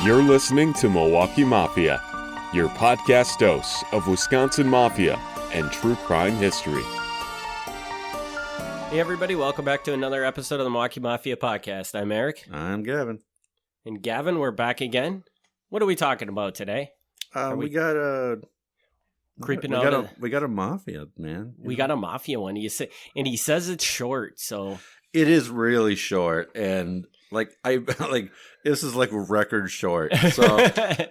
You're listening to Milwaukee Mafia, your podcast dose of Wisconsin Mafia and true crime history. Hey everybody, welcome back to another episode of the Milwaukee Mafia podcast. I'm Eric. I'm Gavin. And Gavin, we're back again. What are we talking about today? We got a mafia, man. We got a mafia one. And he says it's short, so it is really short, and this is like record short.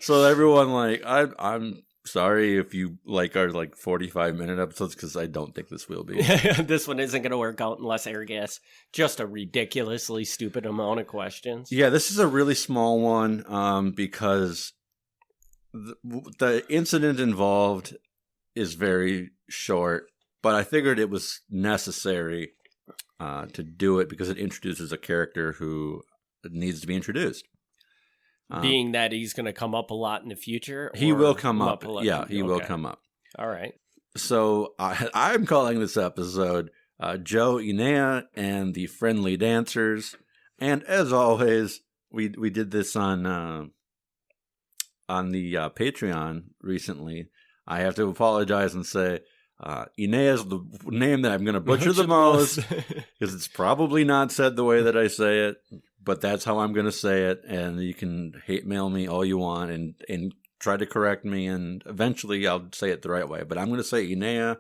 So everyone, I'm sorry if you like our 45-minute episodes, because I don't think this will be. This one isn't going to work out unless Eric asks just a ridiculously stupid amount of questions. Yeah, this is a really small one because the incident involved is very short, but I figured it was necessary to do it because it introduces a character who needs to be introduced. Being that he's going to come up a lot in the future? He will come up. Yeah, he will Okay. come up. All right. So I'm calling this episode Joe Enea and the Friendly Dancers. And as always, we did this on the Patreon recently. I have to apologize and say Enea is the name that I'm going to butcher the most because it's probably not said the way that I say it, but that's how I'm going to say it. And you can hate mail me all you want and try to correct me, and eventually I'll say it the right way. But I'm going to say Enea,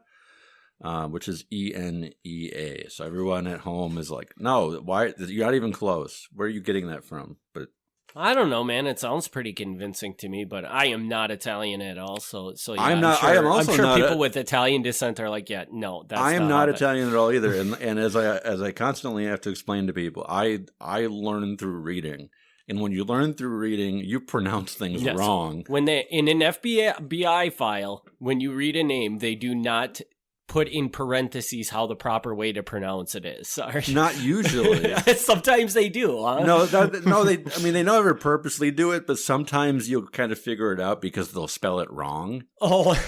which is E-N-E-A. So everyone at home is like, no, why? You're not even close. Where are you getting that from? But I don't know, man. It sounds pretty convincing to me, but I am not Italian at all. So yeah, I'm not. I am also I'm sure not people with Italian descent are like, yeah, no, that's. I am not Italian at all either. And as I constantly have to explain to people, I learn through reading, and when you learn through reading, you pronounce things wrong. When in an FBI file, when you read a name, they do not put in parentheses how the proper way to pronounce it is. Sorry. Not usually. Sometimes they do. Huh? No. They never purposely do it, but sometimes you'll kind of figure it out because they'll spell it wrong. Oh,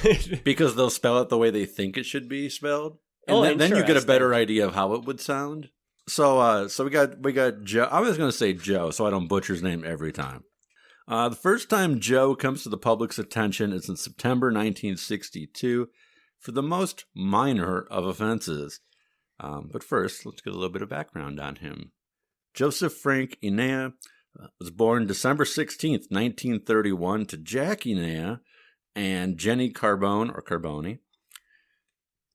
because they'll spell it the way they think it should be spelled, and then you get a better idea of how it would sound. So we got Joe. I was going to say Joe, so I don't butcher his name every time. The first time Joe comes to the public's attention is in September 1962. For the most minor of offenses. But first, let's get a little bit of background on him. Joseph Frank Enea was born December 16th, 1931 to Jack Enea and Jenny Carboni.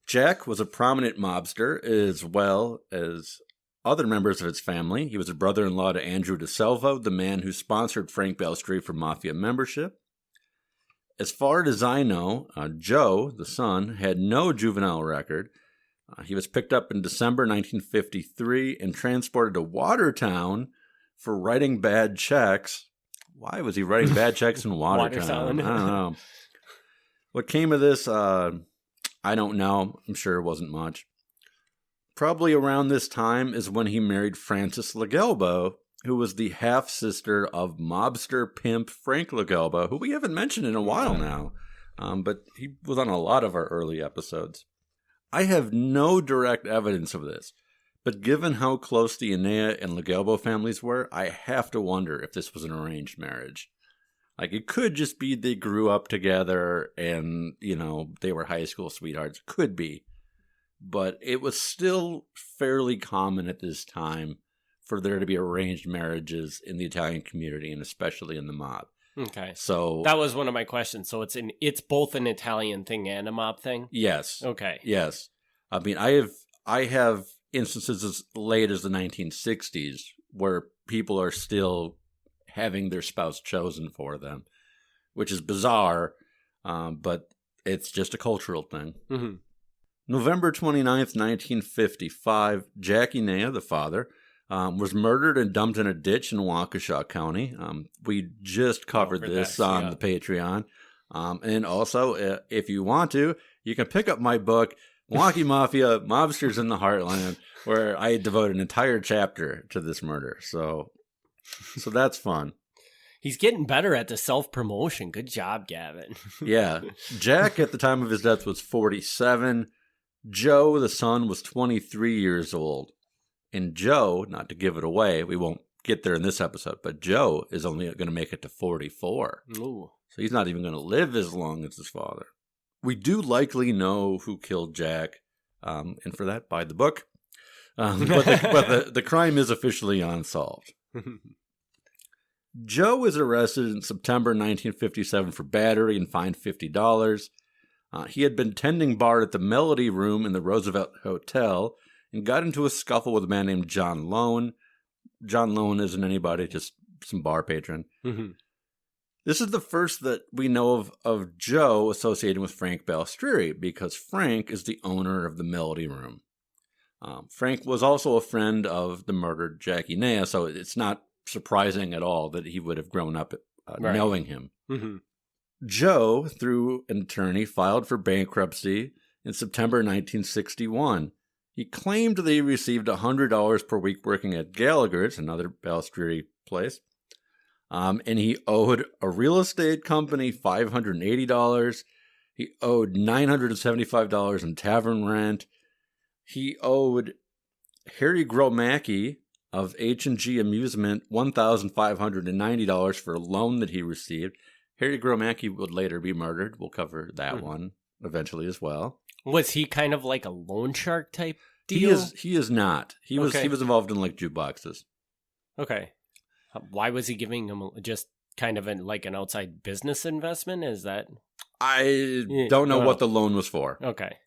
Jack was a prominent mobster as well as other members of his family. He was a brother-in-law to Andrew DeSalvo, the man who sponsored Frank Bellstreet for Mafia membership. As far as I know, Joe, the son, had no juvenile record. He was picked up in December 1953 and transported to Watertown for writing bad checks. Why was he writing bad checks in Watertown? I don't know. What came of this, I don't know. I'm sure it wasn't much. Probably around this time is when he married Frances Legelbo, who was the half-sister of mobster pimp Frank Legelbo, who we haven't mentioned in a while now, but he was on a lot of our early episodes. I have no direct evidence of this, but given how close the Enea and Legelbo families were, I have to wonder if this was an arranged marriage. It could just be they grew up together and, they were high school sweethearts. Could be. But it was still fairly common at this time for there to be arranged marriages in the Italian community, and especially in the mob. Okay. So that was one of my questions. So it's both an Italian thing and a mob thing? Yes. Okay. Yes. I mean, I have instances as late as the 1960s where people are still having their spouse chosen for them, which is bizarre, but it's just a cultural thing. Mm-hmm. November 29th, 1955, Jack Enea, the father, was murdered and dumped in a ditch in Waukesha County. We just covered this on the Patreon. And also, if you want to, you can pick up my book, Milwaukee Mafia, Mobsters in the Heartland, where I devote an entire chapter to this murder. So that's fun. He's getting better at the self-promotion. Good job, Gavin. Yeah. Jack, at the time of his death, was 47. Joe, the son, was 23 years old. And Joe, not to give it away, we won't get there in this episode, but Joe is only going to make it to 44. Ooh. So he's not even going to live as long as his father. We do likely know who killed Jack, and for that, buy the book. But the crime is officially unsolved. Joe was arrested in September 1957 for battery and fined $50. He had been tending bar at the Melody Room in the Roosevelt Hotel and got into a scuffle with a man named John Lone. John Lone isn't anybody, just some bar patron. Mm-hmm. This is the first that we know of Joe associating with Frank Balistrieri, because Frank is the owner of the Melody Room. Frank was also a friend of the murdered Jack Enea, so it's not surprising at all that he would have grown up knowing him. Mm-hmm. Joe, through an attorney, filed for bankruptcy in September 1961. He claimed that he received $100 per week working at Gallagher's, another Balistrieri place, and he owed a real estate company $580. He owed $975 in tavern rent. He owed Harry Gromacki of H&G Amusement $1,590 for a loan that he received. Harry Gromacki would later be murdered. We'll cover that one eventually as well. Was he kind of like a loan shark type deal? He is not. He was involved in like jukeboxes. Okay. Why was he giving him just kind of like an outside business investment? Is that? I don't know what the loan was for. Okay.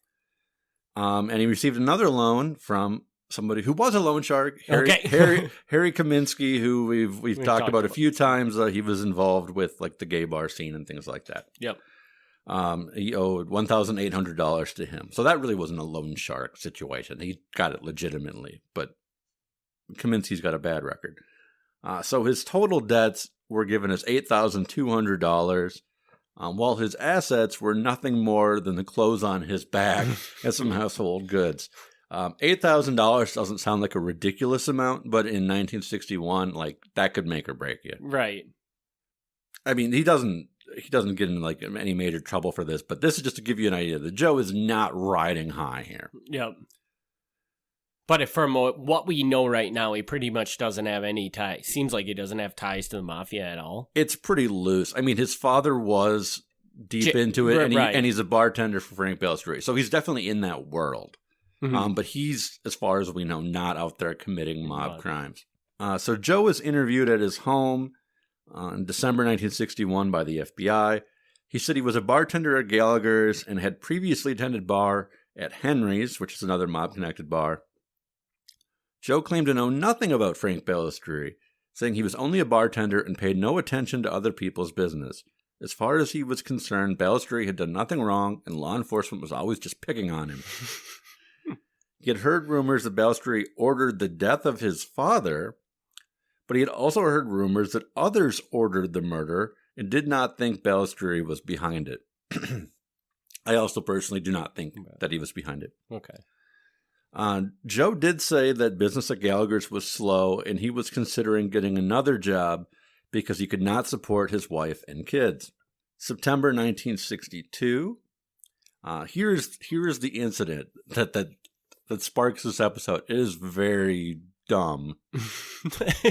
And he received another loan from somebody who was a loan shark, Harry Kaminsky, who we've talked about a few times. He was involved with like the gay bar scene and things like that. Yep. He owed $1,800 to him. So that really wasn't a loan shark situation. He got it legitimately, but Kaminsky's got a bad record. So his total debts were given as $8,200, while his assets were nothing more than the clothes on his back and some household goods. $8,000 doesn't sound like a ridiculous amount, but in 1961, like that could make or break you. Right. I mean, he doesn't get in like any major trouble for this, but this is just to give you an idea that Joe is not riding high here. Yep. But from what we know right now, he pretty much doesn't have any ties. Seems like he doesn't have ties to the mafia at all. It's pretty loose. I mean, his father was deep into it, and he's a bartender for Frank Balistrieri, so he's definitely in that world. Mm-hmm. But he's, as far as we know, not out there committing mob crimes. So Joe was interviewed at his home in December 1961 by the FBI. He said he was a bartender at Gallagher's and had previously attended bar at Henry's, which is another mob-connected bar. Joe claimed to know nothing about Frank Balistrieri, saying he was only a bartender and paid no attention to other people's business. As far as he was concerned, Balistrieri had done nothing wrong, and law enforcement was always just picking on him. He had heard rumors that Balistrieri ordered the death of his father, but he had also heard rumors that others ordered the murder and did not think Balistrieri was behind it. I also personally do not think that he was behind it. Okay. Joe did say that business at Gallagher's was slow, and he was considering getting another job because he could not support his wife and kids. September 1962. Here's the incident that sparks this episode. It is very dumb.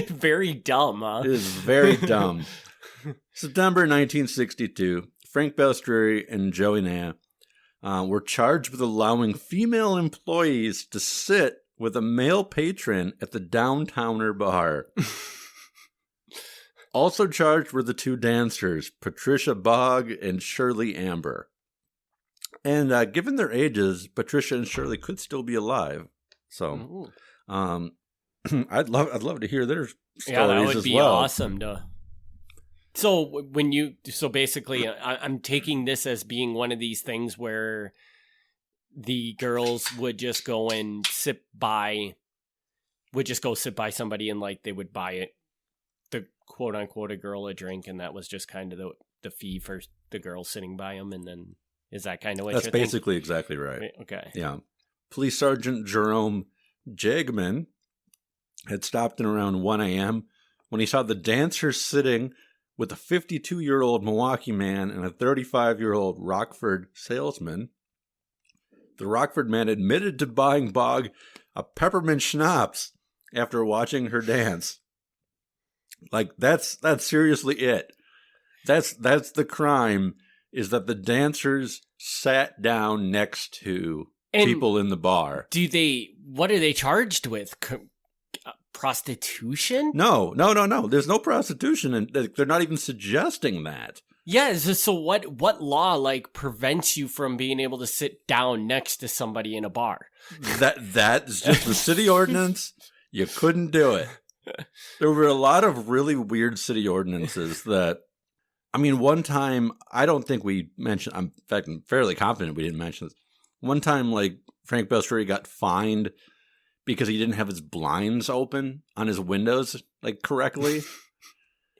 Very dumb, huh? It is very dumb. September 1962. Frank Balistrieri and Joe Enea were charged with allowing female employees to sit with a male patron at the Downtowner bar. Also charged were the two dancers, Patricia Bogg and Shirley Amber. And given their ages, Patricia and Shirley could still be alive. So, I'd love to hear their stories as well. Yeah, that would be awesome to. So basically, I'm taking this as being one of these things where the girls would just go and sit by somebody and like they would buy it, the quote unquote a girl a drink, and that was just kind of the fee for the girl sitting by them, and then is that kind of what that's basically exactly right? Okay, yeah. Police Sergeant Jerome Jagman had stopped in around 1 a.m. when he saw the dancers sitting with a 52-year-old Milwaukee man and a 35-year-old Rockford salesman. The Rockford man admitted to buying Bogg a peppermint schnapps after watching her dance. Like, that's seriously it. That's the crime, is that the dancers sat down next to people in the bar. What are they charged with? Prostitution? No. There's no prostitution, and they're not even suggesting that. Yeah, so what law, like, prevents you from being able to sit down next to somebody in a bar? That's just the city ordinance. You couldn't do it. There were a lot of really weird city ordinances that, I mean, one time, I don't think we mentioned, in fact, I'm fairly confident we didn't mention this. One time, like, Frank Belstri got fined because he didn't have his blinds open on his windows, like, correctly.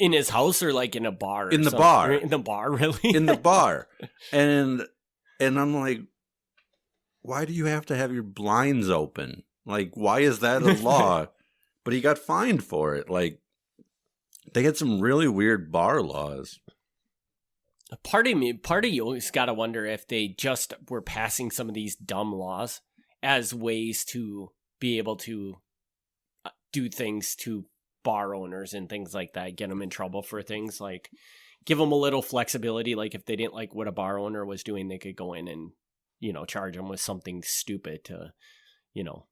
In his house or, like, in a bar? In the bar. In the bar, really? In the bar. And I'm like, why do you have to have your blinds open? Like, why is that a law? But he got fined for it. Like, they had some really weird bar laws. Part of you always got to wonder if they just were passing some of these dumb laws as ways to be able to do things to bar owners and things like that, get them in trouble for things, like give them a little flexibility. Like if they didn't like what a bar owner was doing, they could go in and, charge them with something stupid to,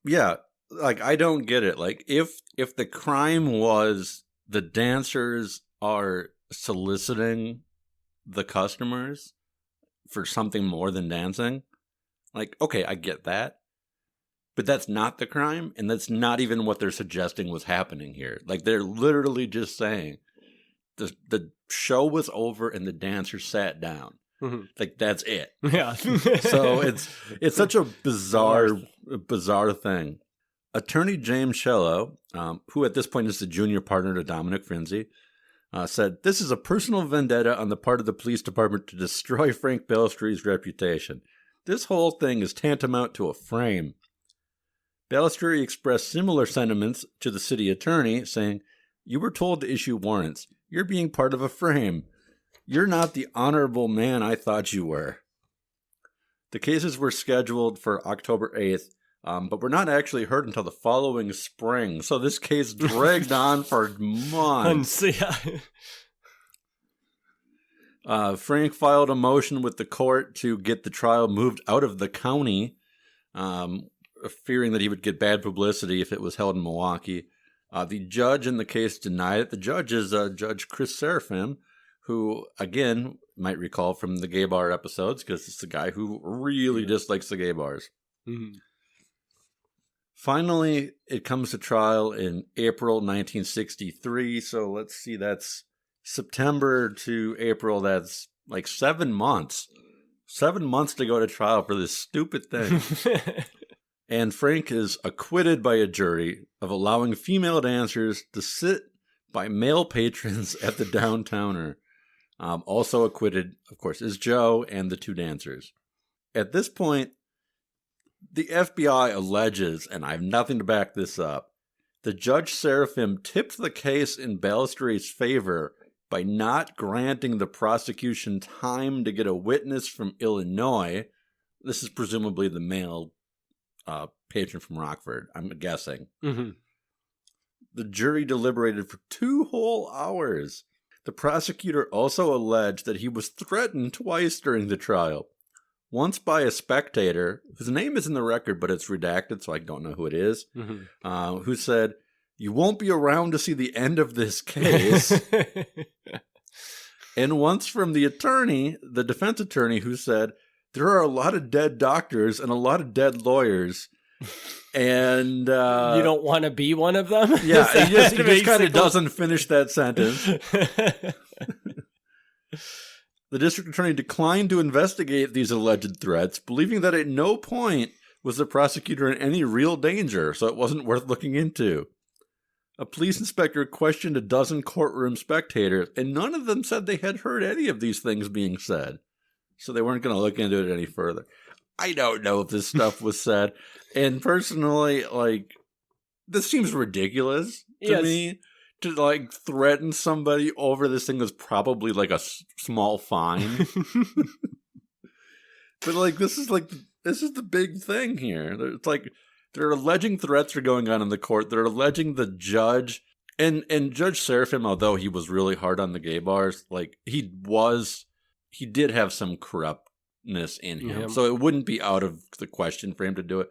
Yeah, like, I don't get it. Like, if the crime was the dancers are soliciting the customers for something more than dancing, like, okay, I get that. But that's not the crime, and that's not even what they're suggesting was happening here. Like, they're literally just saying the show was over and the dancers sat down. Mm-hmm. Like, that's it. Yeah. So it's such a bizarre thing. Attorney James Shello, who at this point is the junior partner to Dominic Finzi, said, "This is a personal vendetta on the part of the police department to destroy Frank Belstri's reputation. This whole thing is tantamount to a frame." Belstri expressed similar sentiments to the city attorney, saying, "You were told to issue warrants. You're being part of a frame. You're not the honorable man I thought you were." The cases were scheduled for October 8th, but were not actually heard until the following spring. So this case dragged on for months. Frank filed a motion with the court to get the trial moved out of the county, fearing that he would get bad publicity if it was held in Milwaukee. The judge in the case denied it. The judge is Judge Chris Seraphim, who, again, might recall from the gay bar episodes, because it's the guy who really dislikes the gay bars. Mm-hmm. Finally, it comes to trial in April 1963. So let's see, that's September to April. That's like 7 months. 7 months to go to trial for this stupid thing. And Frank is acquitted by a jury of allowing female dancers to sit by male patrons at the Downtowner. Also acquitted, of course, is Joe and the two dancers. At this point, the FBI alleges, and I have nothing to back this up, that Judge Seraphim tipped the case in Belstri's favor by not granting the prosecution time to get a witness from Illinois. This is presumably the male patron from Rockford, I'm guessing. Mm-hmm. The jury deliberated for 2 whole hours. The prosecutor also alleged that he was threatened twice during the trial. Once by a spectator, whose name is in the record, but it's redacted, so I don't know who it is, mm-hmm. Who said, "You won't be around to see the end of this case." And once from the attorney, the defense attorney, who said, "There are a lot of dead doctors and a lot of dead lawyers. And you don't want to be one of them?" Yeah, he just kind of doesn't finish that sentence. The district attorney declined to investigate these alleged threats, believing that at no point was the prosecutor in any real danger, so it wasn't worth looking into. A police inspector questioned a dozen courtroom spectators, and none of them said they had heard any of these things being said. So they weren't going to look into it any further. I don't know if this stuff was said. And personally, like, this seems ridiculous to me. To, like, threaten somebody over this thing that's probably, like, a small fine. But, like, this is the big thing here. It's like, they're alleging threats are going on in the court. They're alleging the judge And Judge Seraphim, although he was really hard on the gay bars, like he did have some corruptness in him. Mm-hmm. So it wouldn't be out of the question for him to do it.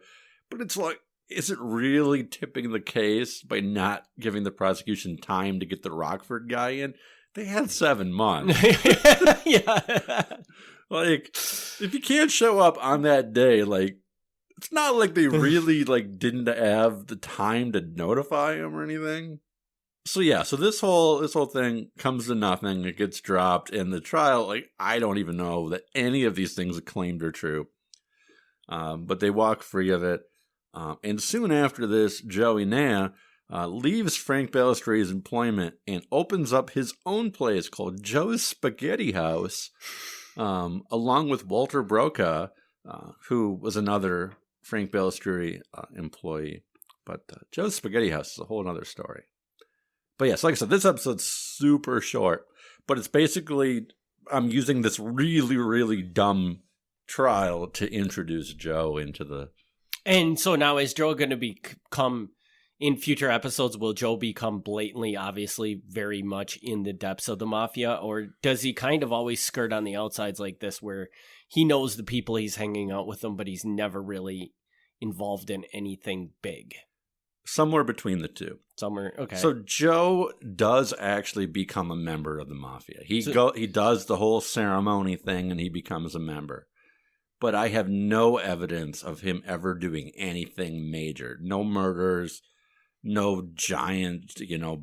But it's like, is it really tipping the case by not giving the prosecution time to get the Rockford guy in? They had 7 months. Yeah. Like, if you can't show up on that day, like, it's not like they really, like, didn't have the time to notify him or anything. So, yeah, so this whole thing comes to nothing. It gets dropped. And the trial, like, I don't even know that any of these things are claimed are true. But they walk free of it. And soon after this, Joe Enea leaves Frank Balistri's employment and opens up his own place called Joe's Spaghetti House, along with Walter Brokaw, who was another Frank Balistri employee. But Joe's Spaghetti House is a whole other story. But yes, like I said, this episode's super short, but it's basically, I'm using this really, really dumb trial to introduce Joe into the... And so now is Joe going to become, in future episodes, will Joe become blatantly, obviously, very much in the depths of the mafia? Or does he kind of always skirt on the outsides like this, where he knows the people he's hanging out with them, but he's never really involved in anything big? Somewhere between the two. Somewhere, okay. So Joe does actually become a member of the mafia. He does the whole ceremony thing and he becomes a member. But I have no evidence of him ever doing anything major. No murders, no giant,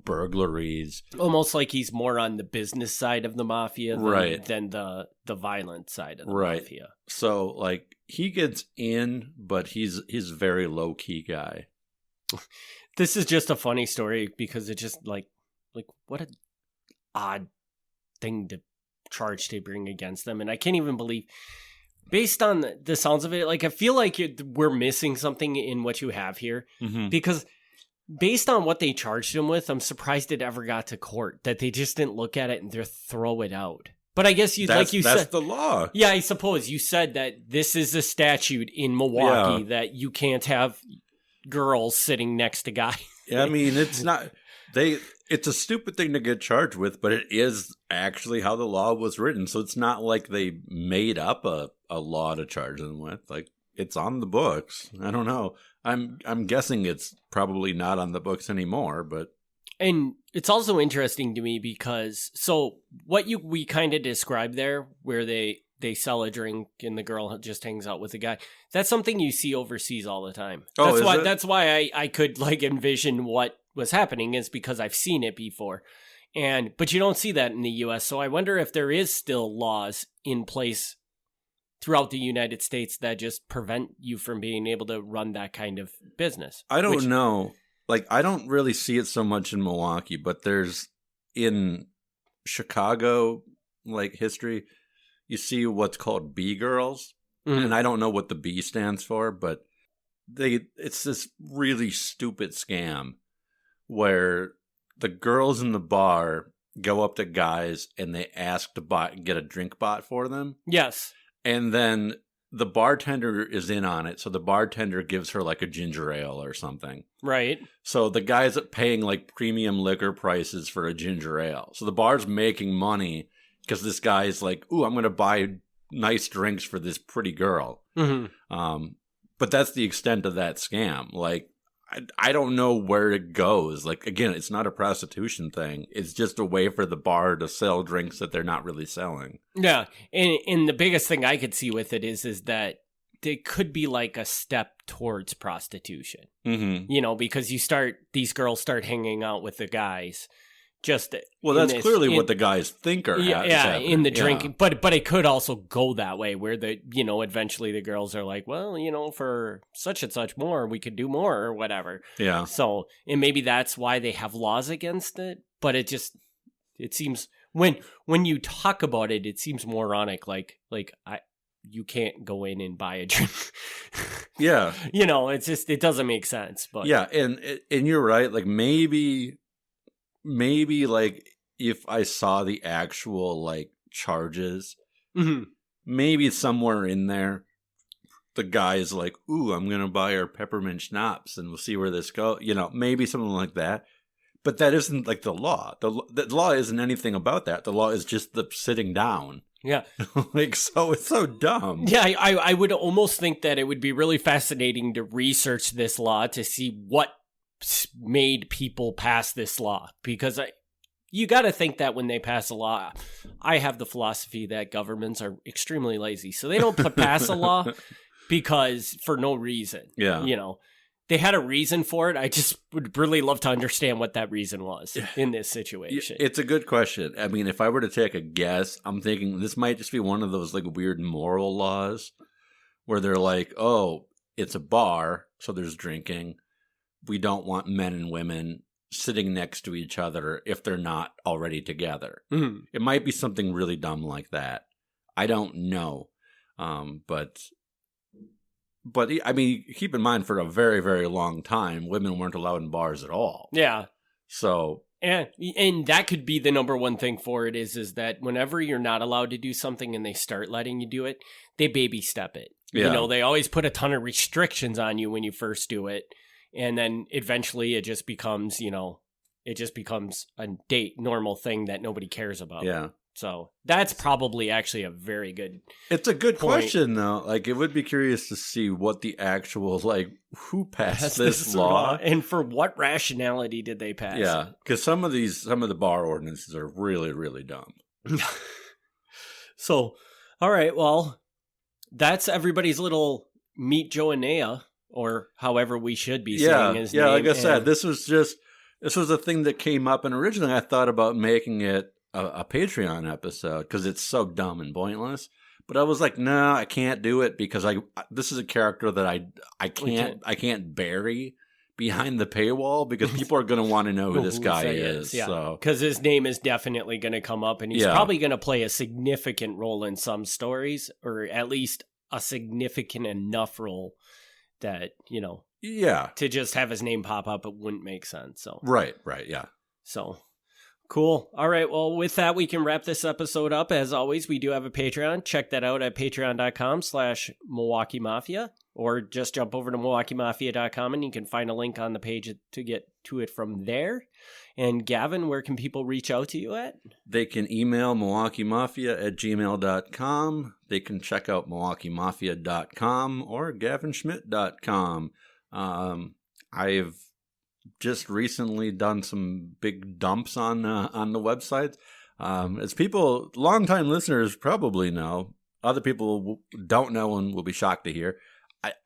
burglaries. Almost like he's more on the business side of the mafia than the violent side of the mafia. So, like, he gets in, but he's very low-key guy. This is just a funny story because it's just like what an odd thing to charge to bring against them. And I can't even believe... Based on the sounds of it, like I feel like we're missing something in what you have here, because based on what they charged him with, I'm surprised it ever got to court, that they just didn't look at it and throw it out. But I guess that's said, the law. Yeah, I suppose you said that this is a statute in Milwaukee that you can't have girls sitting next to guys. Yeah, I mean, it's not it's a stupid thing to get charged with, but it is actually how the law was written. So it's not like they made up a law to charge them with. Like, it's on the books. I don't know. I'm guessing it's probably not on the books anymore, but... And it's also interesting to me because, so what we kind of described there, where they sell a drink and the girl just hangs out with the guy, that's something you see overseas all the time. That's why I could like envision what was happening, is because I've seen it before. But you don't see that in the US. So I wonder if there is still laws in place throughout the United States that just prevent you from being able to run that kind of business. I don't know. Like, I don't really see it so much in Milwaukee, but there's in Chicago, like, history, you see what's called B girls. Mm-hmm. And I don't know what the B stands for, but it's this really stupid scam where the girls in the bar go up to guys and they ask to get a drink bought for them. Yes. And then the bartender is in on it. So the bartender gives her like a ginger ale or something. Right. So the guy's paying like premium liquor prices for a ginger ale. So the bar's making money because this guy's like, ooh, I'm going to buy nice drinks for this pretty girl. Mm-hmm. But that's the extent of that scam. Like, I don't know where it goes. Like, again, it's not a prostitution thing. It's just a way for the bar to sell drinks that they're not really selling. Yeah. And the biggest thing I could see with it is that it could be like a step towards prostitution. Mm-hmm. Because these girls start hanging out with the guys. That's clearly what the guys think are happening. In the drinking, but it could also go that way where eventually the girls are like, well, for such and such more, we could do more or whatever. Yeah. So, and maybe that's why they have laws against it, but it seems when you talk about it, it seems moronic. You can't go in and buy a drink. Yeah. It's just, it doesn't make sense, but yeah. And you're right. Like maybe like if I saw the actual like charges, mm-hmm. maybe somewhere in there, the guy's like, ooh, I'm going to buy our peppermint schnapps and we'll see where this goes. Maybe something like that. But that isn't like the law. The law isn't anything about that. The law is just the sitting down. Yeah. Like, so it's so dumb. Yeah, I would almost think that it would be really fascinating to research this law to see what made people pass this law. Because you got to think that when they pass a law, I have the philosophy that governments are extremely lazy. So they don't pass a law because for no reason. Yeah. You know, they had a reason for it. I just would really love to understand what that reason was in this situation. It's a good question. I mean, if I were to take a guess, I'm thinking this might just be one of those like weird moral laws where they're like, oh, it's a bar, so there's drinking. We don't want men and women sitting next to each other if they're not already together. Mm-hmm. It might be something really dumb like that. I don't know. But I mean, keep in mind, for a very, very long time, women weren't allowed in bars at all. Yeah. So. And that could be the number one thing for it is that whenever you're not allowed to do something and they start letting you do it, they baby step it. Yeah. You know, they always put a ton of restrictions on you when you first do it. And then eventually it just becomes, a normal thing that nobody cares about. Yeah. So that's probably actually a very good It's a good point. question, though. Like, it would be curious to see what the actual, like, who passed this law? And for what rationality did they pass Yeah, it? because some of the bar ordinances are really, really dumb. So, all right, well, that's everybody's little Meet Joe Enea, or however we should be saying his name. Yeah, like I said, this was a thing that came up, and originally I thought about making it a Patreon episode because it's so dumb and pointless. But I was like, no, I can't do it because this is a character that I can't bury behind the paywall because people are going to want to know who this guy is. Yeah, so because his name is definitely going to come up, and he's probably going to play a significant role in some stories, or at least a significant enough role that, to just have his name pop up, it wouldn't make sense. So right, yeah. So cool. All right. Well, with that, we can wrap this episode up. As always, we do have a Patreon. Check that out at patreon.com/Milwaukee Mafia, or just jump over to MilwaukeeMafia.com and you can find a link on the page to get to it from there. And Gavin, where can people reach out to you at? They can email MilwaukeeMafia@gmail.com. They can check out MilwaukeeMafia.com or GavinSchmitt.com. I've just recently done some big dumps on the website. As people, longtime listeners probably know, other people don't know and will be shocked to hear,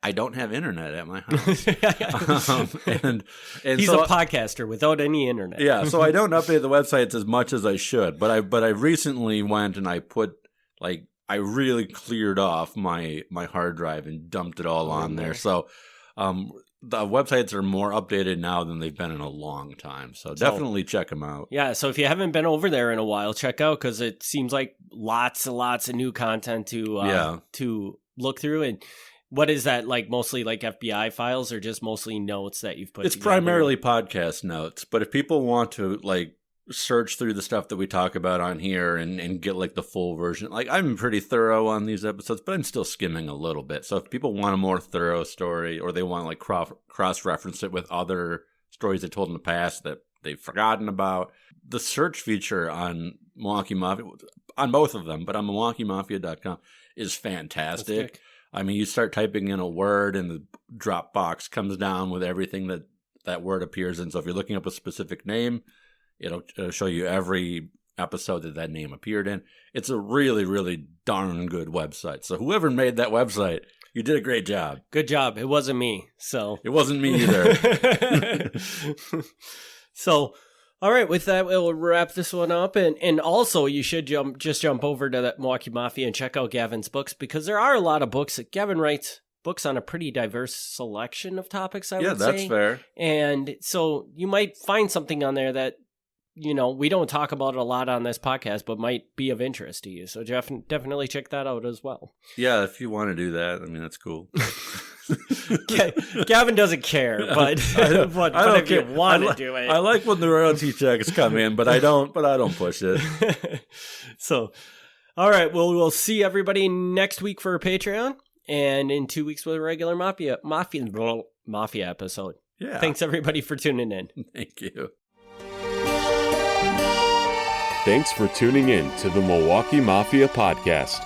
I don't have internet at my house. And he's so, a podcaster without any internet. Yeah, so I don't update the websites as much as I should. But I recently went and I put, like, I really cleared off my hard drive and dumped it all on there. So the websites are more updated now than they've been in a long time. So definitely check them out. Yeah, so if you haven't been over there in a while, check out, because it seems like lots and lots of new content to look through. And what is that, like, mostly like FBI files, or just mostly notes that you've put It's together? primarily podcast notes, but if people want to, like, search through the stuff that we talk about on here and get, like, the full version, like, I'm pretty thorough on these episodes, but I'm still skimming a little bit. So if people want a more thorough story, or they want to, like, cross-reference it with other stories they told in the past that they've forgotten about, the search feature on Milwaukee Mafia, on both of them, but on MilwaukeeMafia.com, is fantastic. I mean, you start typing in a word and the drop box comes down with everything that word appears in. So if you're looking up a specific name, it'll show you every episode that name appeared in. It's a really, really darn good website. So whoever made that website, you did a great job. Good job. It wasn't me. So it wasn't me either. So, all right, with that, we'll wrap this one up. And also, you should jump over to that Milwaukee Mafia and check out Gavin's books, because there are a lot of books. Gavin writes books on a pretty diverse selection of topics, I would say. Yeah, that's fair. And so you might find something on there that, we don't talk about it a lot on this podcast, but might be of interest to you. So definitely check that out as well. Yeah, if you want to do that, I mean, that's cool. Gavin doesn't care, but if you want to do it. I like when the royalty checks come in, but I don't push it. So, all right, well, we'll see everybody next week for a Patreon, and in 2 weeks with a regular Mafia episode. Yeah. Thanks everybody for tuning in. Thank you. Thanks for tuning in to the Milwaukee Mafia podcast.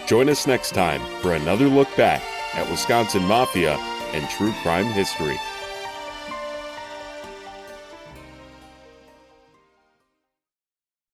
Join us next time for another look back at Wisconsin Mafia and true crime history.